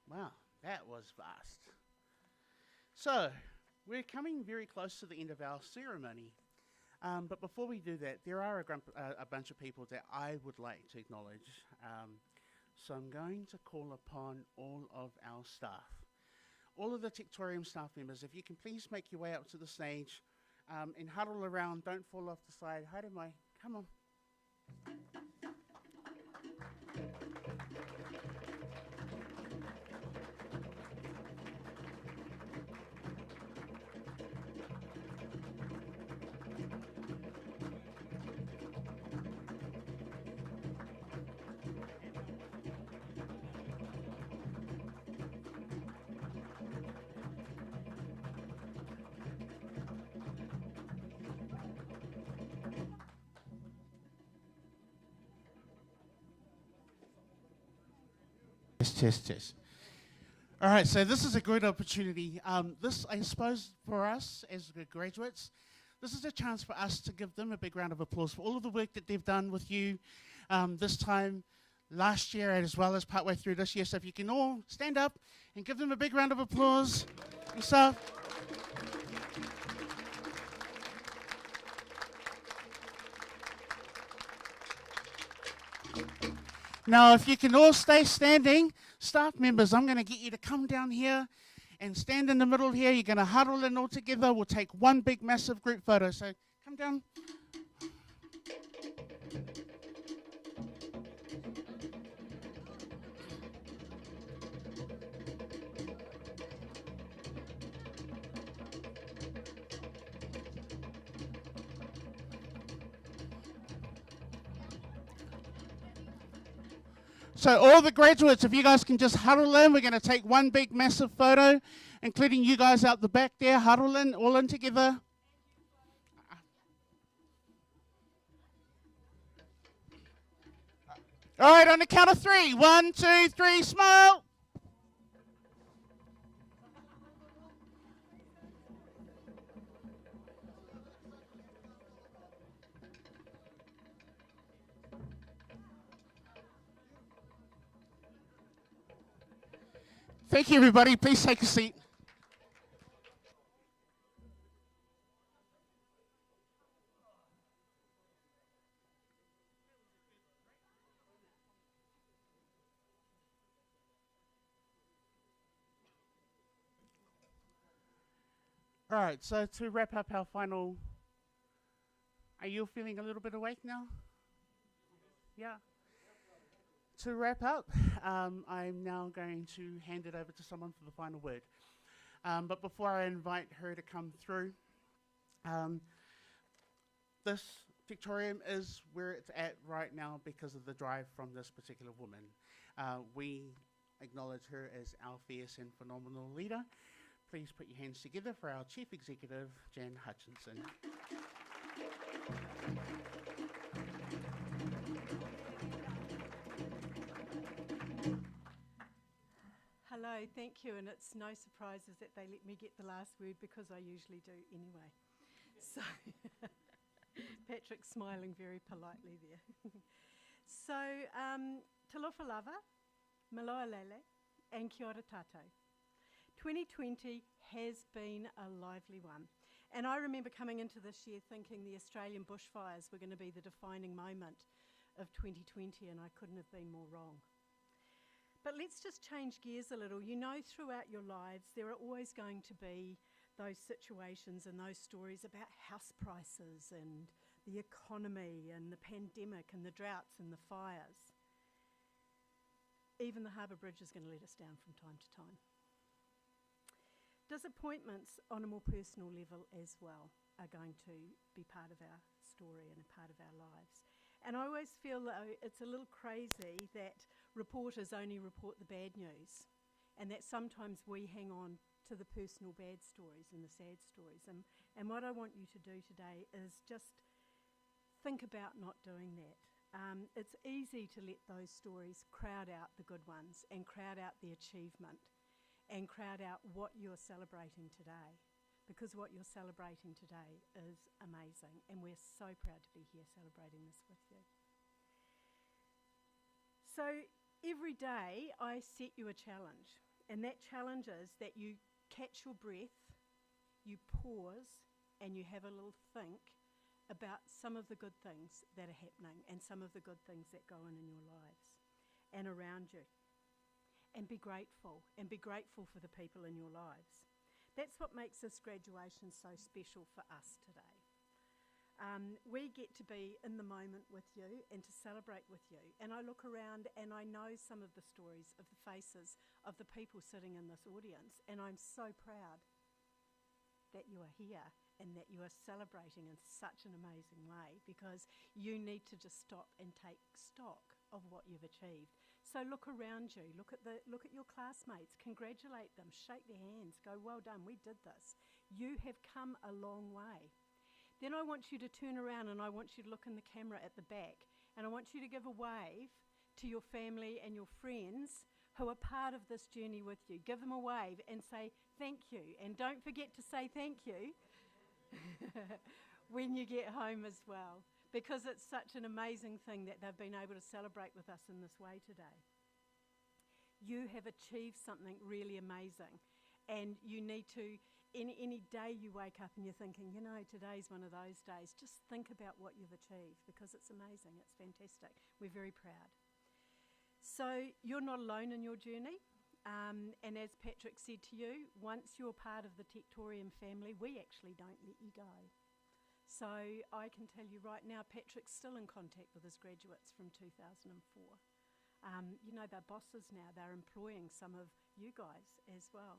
Wow. That was fast. So, we're coming very close to the end of our ceremony. But before we do that, there are a bunch of people that I would like to acknowledge. So I'm going to call upon all of our staff. All of the Techtorium staff members, if you can please make your way up to the stage and huddle around, don't fall off the side. Haere mai, come on. Yes. All right, so this is a great opportunity. This, I suppose, for us as graduates, this is a chance for us to give them a big round of applause for all of the work that they've done with you this time last year as well as partway through this year. So if you can all stand up and give them a big round of applause yourself. Now, if you can all stay standing, staff members, I'm going to get you to come down here and stand in the middle here. You're going to huddle in all together. We'll take one big, massive group photo. So come down. So all the graduates, if you guys can just huddle in, we're going to take one big massive photo, including you guys out the back there, huddle in, all in together. All right, on the count of three. 1, 2, 3, smile. Thank you, everybody. Please take a seat. All right, so to wrap up our final, are you feeling a little bit awake now? Yeah. To wrap up, I'm now going to hand it over to someone for the final word. But before I invite her to come through, this Techtorium is where it's at right now because of the drive from this particular woman. We acknowledge her as our fierce and phenomenal leader. Please put your hands together for our Chief Executive, Jan Hutchinson. Hello, thank you, and it's no surprises that they let me get the last word because I usually do anyway. So, Patrick's smiling very politely there. So, talofa lava, maloa lele, and kia ora tātou. 2020 has been a lively one. And I remember coming into this year thinking the Australian bushfires were going to be the defining moment of 2020, and I couldn't have been more wrong. But let's just change gears a little. You know, throughout your lives, there are always going to be those situations and those stories about house prices and the economy and the pandemic and the droughts and the fires. Even the Harbour Bridge is going to let us down from time to time. Disappointments on a more personal level as well are going to be part of our story and a part of our lives. And I always feel that it's a little crazy that reporters only report the bad news and that sometimes we hang on to the personal bad stories and the sad stories. And what I want you to do today is just think about not doing that. It's easy to let those stories crowd out the good ones and crowd out the achievement and crowd out what you're celebrating today, because what you're celebrating today is amazing, and we're so proud to be here celebrating this with you. So every day I set you a challenge, and that challenge is that you catch your breath, you pause, and you have a little think about some of the good things that are happening and some of the good things that go on in your lives and around you. And be grateful for the people in your lives. That's what makes this graduation so special for us today. We get to be in the moment with you and to celebrate with you. And I look around and I know some of the stories of the faces of the people sitting in this audience, and I'm so proud that you are here and that you are celebrating in such an amazing way, because you need to just stop and take stock of what you've achieved. So look around you, look at your classmates, congratulate them, shake their hands, go, well done, we did this. You have come a long way. Then I want you to turn around and I want you to look in the camera at the back, and I want you to give a wave to your family and your friends who are part of this journey with you. Give them a wave and say thank you, and don't forget to say thank you when you get home as well, because it's such an amazing thing that they've been able to celebrate with us in this way today. You have achieved something really amazing, and you need to, any day you wake up and you're thinking, you know, today's one of those days, just think about what you've achieved, because it's amazing, it's fantastic. We're very proud. So you're not alone in your journey, and as Patrick said to you, once you're part of the Techtorium family, we actually don't let you go. So I can tell you right now, Patrick's still in contact with his graduates from 2004. You know, they're bosses now, they're employing some of you guys as well.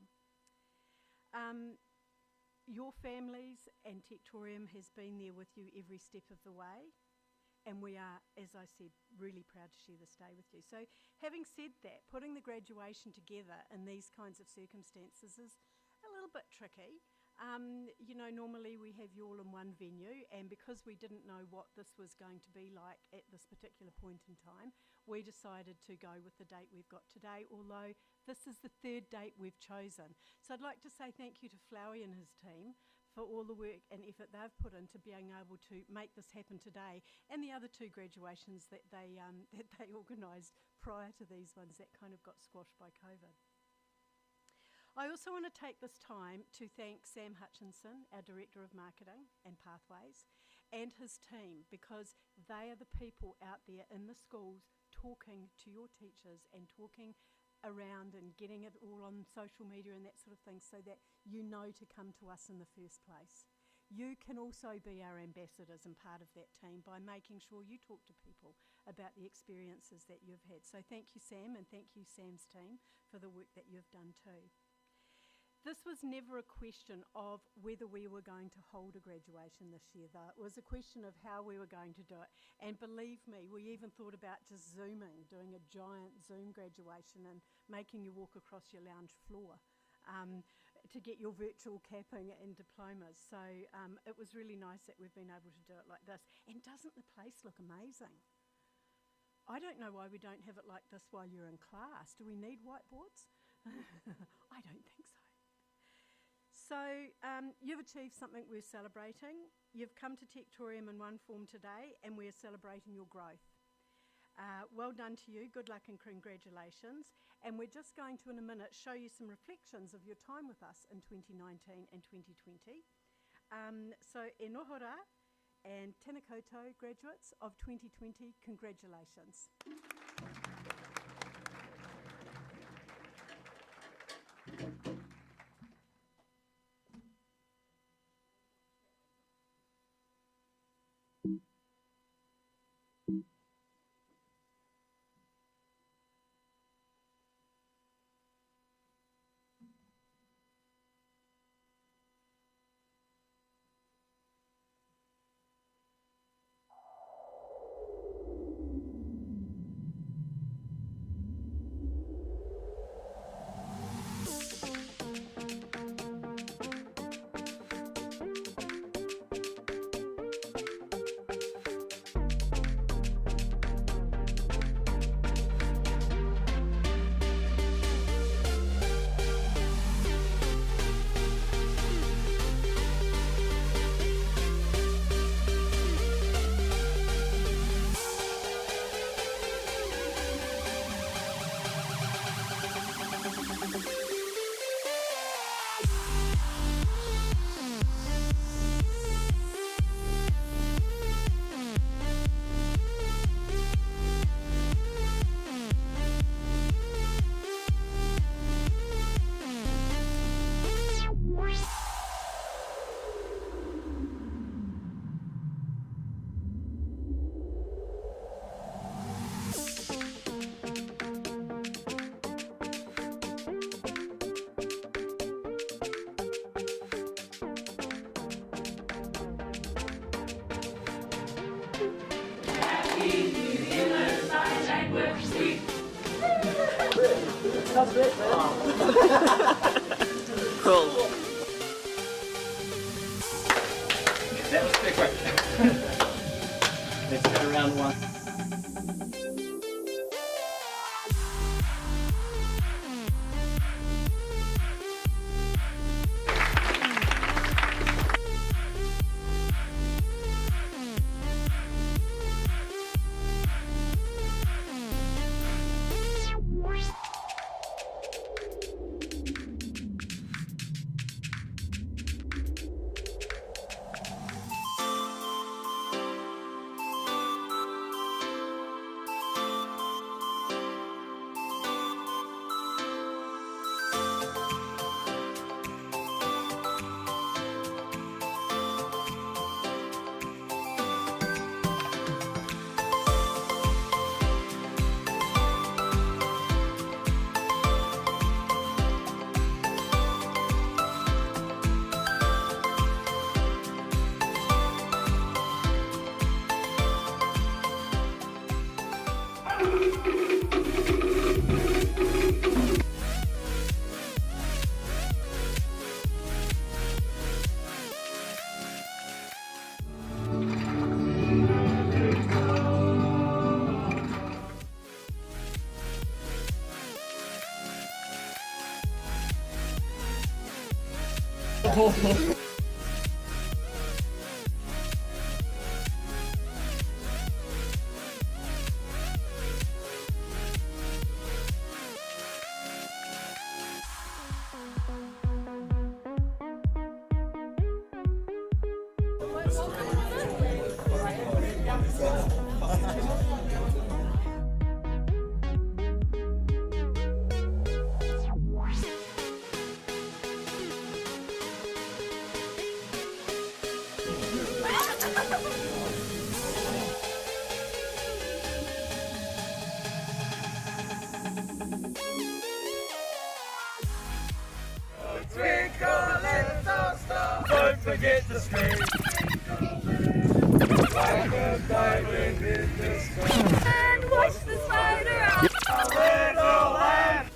Your families and Techtorium has been there with you every step of the way, and we are, as I said, really proud to share this day with you. So having said that, putting the graduation together in these kinds of circumstances is a little bit tricky. You know, normally we have you all in one venue, and because we didn't know what this was going to be like at this particular point in time, we decided to go with the date we've got today, although this is the third date we've chosen. So I'd like to say thank you to Flowey and his team for all the work and effort they've put into being able to make this happen today, and the other two graduations that they organised prior to these ones that kind of got squashed by COVID. I also want to take this time to thank Sam Hutchinson, our Director of Marketing and Pathways, and his team, because they are the people out there in the schools talking to your teachers and talking around and getting it all on social media and that sort of thing so that you know to come to us in the first place. You can also be our ambassadors and part of that team by making sure you talk to people about the experiences that you've had. So thank you, Sam, and thank you, Sam's team, for the work that you've done too. This was never a question of whether we were going to hold a graduation this year, though. It was a question of how we were going to do it. And believe me, we even thought about just Zooming, doing a giant Zoom graduation and making you walk across your lounge floor to get your virtual capping and diplomas. So it was really nice that we've been able to do it like this. And doesn't the place look amazing? I don't know why we don't have it like this while you're in class. Do we need whiteboards? I don't think so. So you've achieved something we're celebrating. You've come to Techtorium in one form today, and we're celebrating your growth. Well done to you, good luck and congratulations. And we're just going to, in a minute, show you some reflections of your time with us in 2019 and 2020. So e nohora and tēnā koutou graduates of 2020, congratulations. That's it, man. Cool. That was quick. Let's go round one. Don't forget to scream. Like a diamond in the sky. And watch the spider out. A little laugh.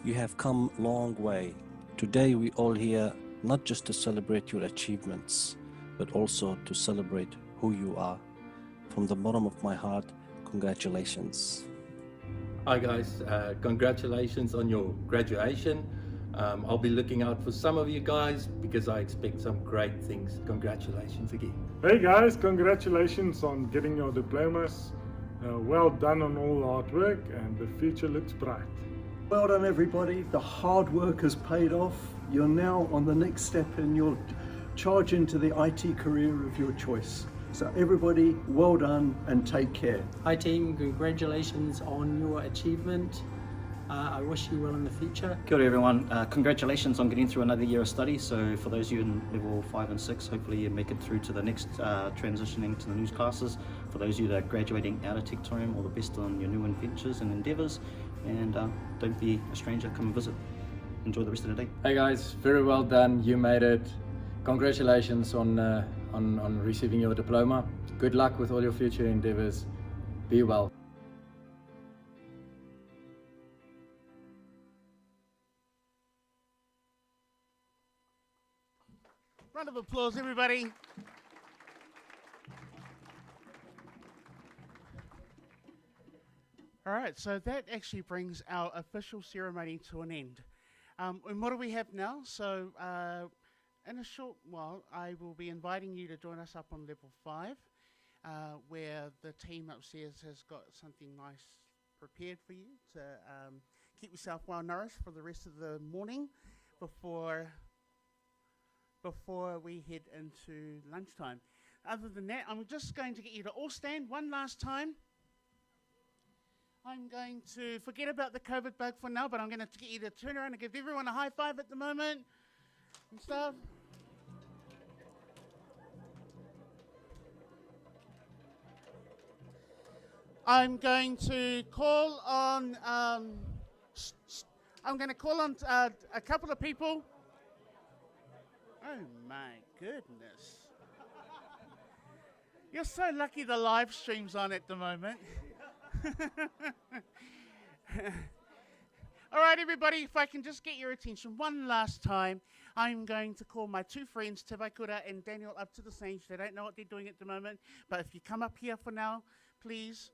You have come a long way. Today we all here not just to celebrate your achievements, but also to celebrate who you are. From the bottom of my heart, congratulations. Hi guys, congratulations on your graduation. I'll be looking out for some of you guys because I expect some great things. Congratulations again. Hey guys, congratulations on getting your diplomas. Well done on all the hard work and the future looks bright. Well done everybody, the hard work has paid off. You're now on the next step in your charge into the IT career of your choice. So everybody, well done and take care. Hi team, congratulations on your achievement. I wish you well in the future. Kia ora everyone, congratulations on getting through another year of study. So for those of you in level 5 and 6, hopefully you make it through to the next transitioning to the news classes. For those of you that are graduating out of Techtorium, all the best on your new adventures and endeavours. And don't be a stranger, come and visit. Enjoy the rest of the day. Hey guys, very well done, you made it. Congratulations on receiving your diploma. Good luck with all your future endeavours. Be well. Round of applause, everybody. All right, so that actually brings our official ceremony to an end. And what do we have now? So in a short while, I will be inviting you to join us up on level 5, where the team upstairs has got something nice prepared for you to keep yourself well nourished for the rest of the morning before we head into lunchtime. Other than that, I'm just going to get you to all stand one last time. I'm going to forget about the COVID bug for now, but I'm going to get you to turn around and give everyone a high five at the moment and stuff. I'm going to call on a couple of people. Oh my goodness. You're so lucky the live stream's on at the moment. All right, everybody, if I can just get your attention one last time, I'm going to call my two friends, Tevaikura and Daniel, up to the stage. They don't know what they're doing at the moment, but if you come up here for now, please